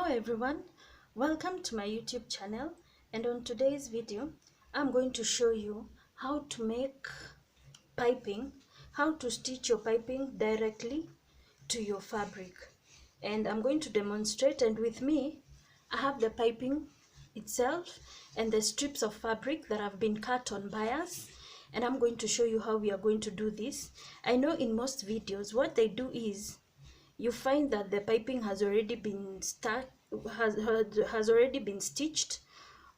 everyone, welcome to my YouTube channel, and on today's video I'm going to show you how to make piping, how to stitch your piping directly to your fabric. And I'm going to demonstrate, and with me I have the piping itself and the strips of fabric that have been cut on bias, and I'm going to show you how we are going to do this. I know in most videos what they do is you find that the piping has already been has already been stitched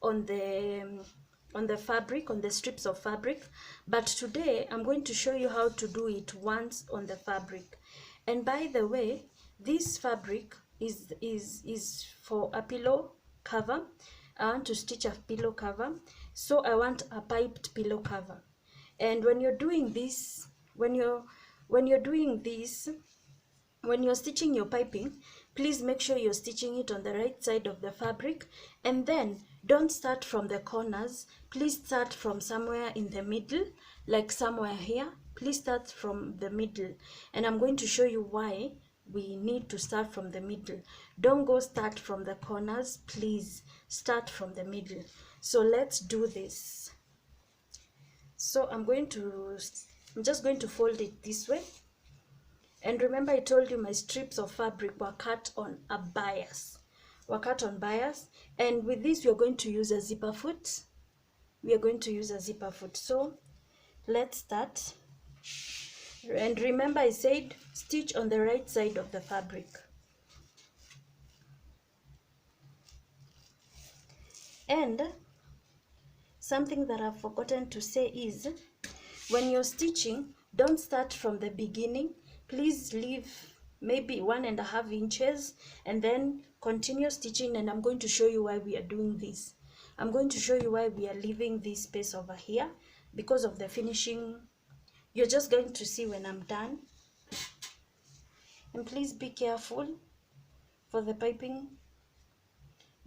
on the fabric, on the strips of fabric, but today I'm going to show you how to do it once on the fabric. And by the way, this fabric is for a pillow cover. I want to stitch a pillow cover, so I want a piped pillow cover. And when you're doing this, when you're stitching your piping, please make sure you're stitching it on the right side of the fabric, and then don't start from the corners. Please start from somewhere in the middle, like somewhere here. Please start from the middle, and I'm going to show you why we need to start from the middle. Don't go start from the corners, please start from the middle. So let's do this. So I'm just going to fold it this way. And remember, I told you my strips of fabric were cut on a bias. And with this, we are going to use a zipper foot. So let's start. And remember, I said stitch on the right side of the fabric. And something that I've forgotten to say is, when you're stitching, don't start from the beginning. Please leave maybe 1.5 inches and then continue stitching, and I'm going to show you why we are doing this. I'm going to show you why we are leaving this space over here, because of the finishing. You're just going to see when I'm done. And please be careful for the piping.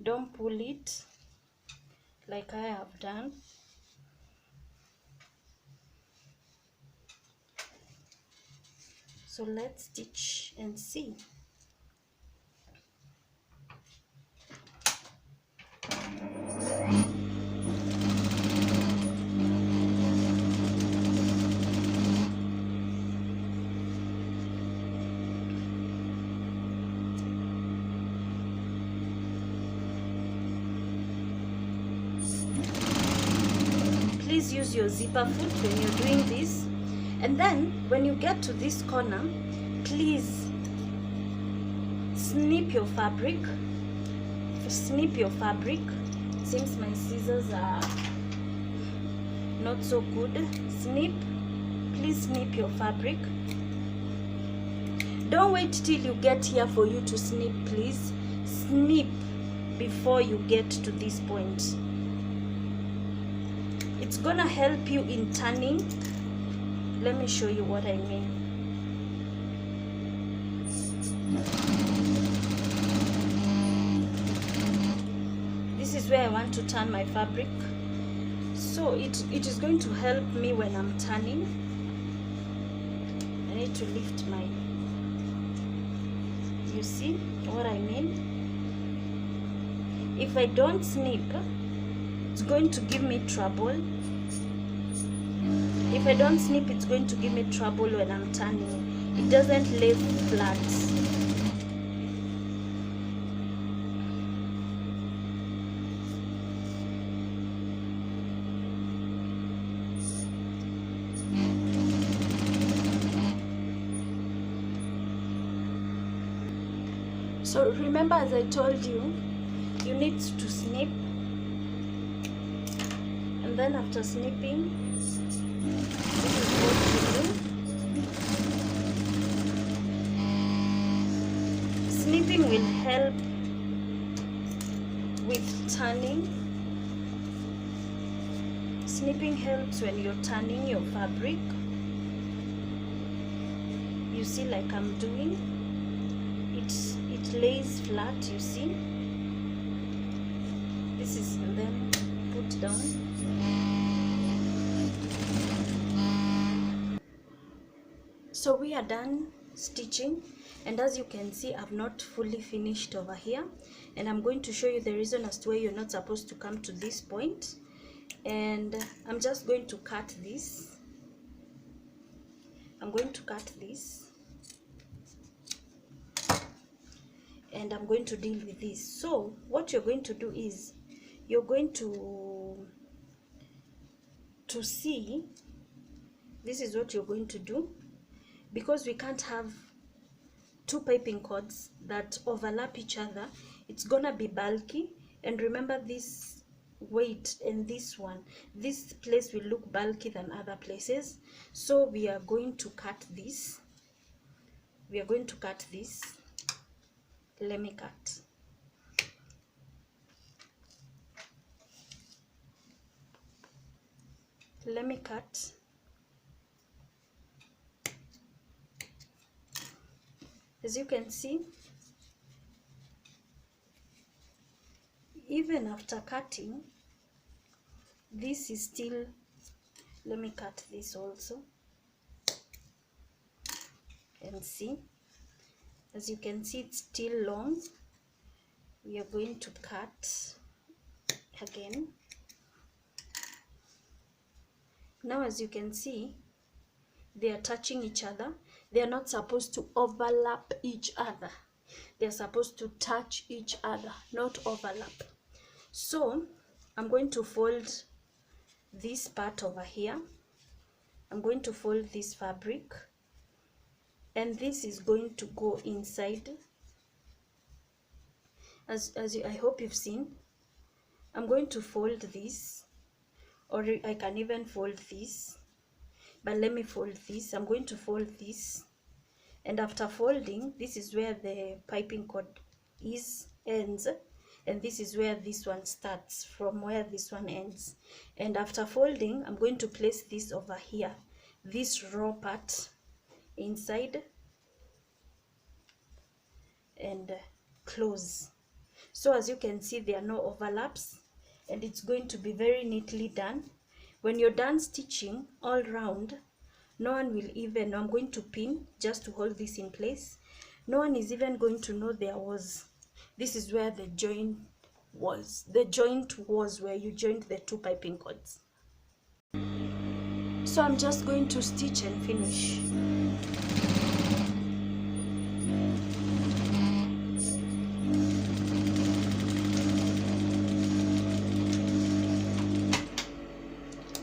Don't pull it like I have done. So let's stitch and see. Please use your zipper foot when you're doing this. And then when you get to this corner, please snip your fabric. Since my scissors are not so good, please snip your fabric. Don't wait till you get here for you to snip. Please snip before you get to this point. It's gonna help you in turning. Let me show you what I mean. This is where I want to turn my fabric. So it is going to help me when I'm turning. I need to lift my... You see what I mean? If I don't snip, it's going to give me trouble. If I don't snip, it's going to give me trouble when I'm turning. It doesn't lay flat. So remember, as I told you, you need to snip. And then after snipping, this is what you do. Snipping will help with turning. Snipping helps when you're turning your fabric. You see, like I'm doing, it lays flat, you see. This is, and then put down. So we are done stitching. And as you can see, I've not fully finished over here, and I'm going to show you the reason as to why you're not supposed to come to this point. And I'm just going to cut this. I'm going to cut this, and I'm going to deal with this. So what you're going to do is you're going to see, this is what you're going to do, because we can't have two piping cords that overlap each other. It's gonna be bulky, and remember this weight and this one, this place will look bulky than other places. So we are going to cut this. Let me cut. As you can see, even after cutting, this is still, let me cut this also, and see, as you can see, it's still long. We are going to cut again. Now as you can see, they are touching each other. They are not supposed to overlap each other. They are supposed to touch each other, not overlap. So I'm going to fold this part over here. I'm going to fold this fabric, and this is going to go inside. I hope you've seen, I'm going to fold this, or I can even fold this, but let me fold this. I'm going to fold this, and after folding, this is where the piping cord ends, and this is where this one starts, from where this one ends. And after folding, I'm going to place this over here, this raw part inside, and close. So as you can see, there are no overlaps, and it's going to be very neatly done. When you're done stitching all round, no one will even know. I'm going to pin just to hold this in place. No one is even going to know there was, this is where the joint was. The joint was where you joined the two piping cords. So I'm just going to stitch and finish.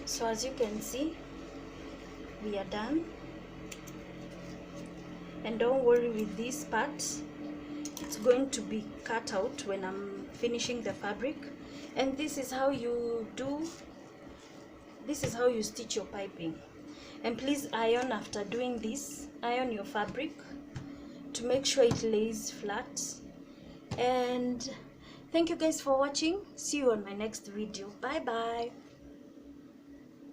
So as you can see, we are done. And don't worry with this part, it's going to be cut out when I'm finishing the fabric. And this is how you stitch your piping. And please iron after doing this. Iron your fabric to make sure it lays flat. And thank you guys for watching. See you on my next video. Bye bye.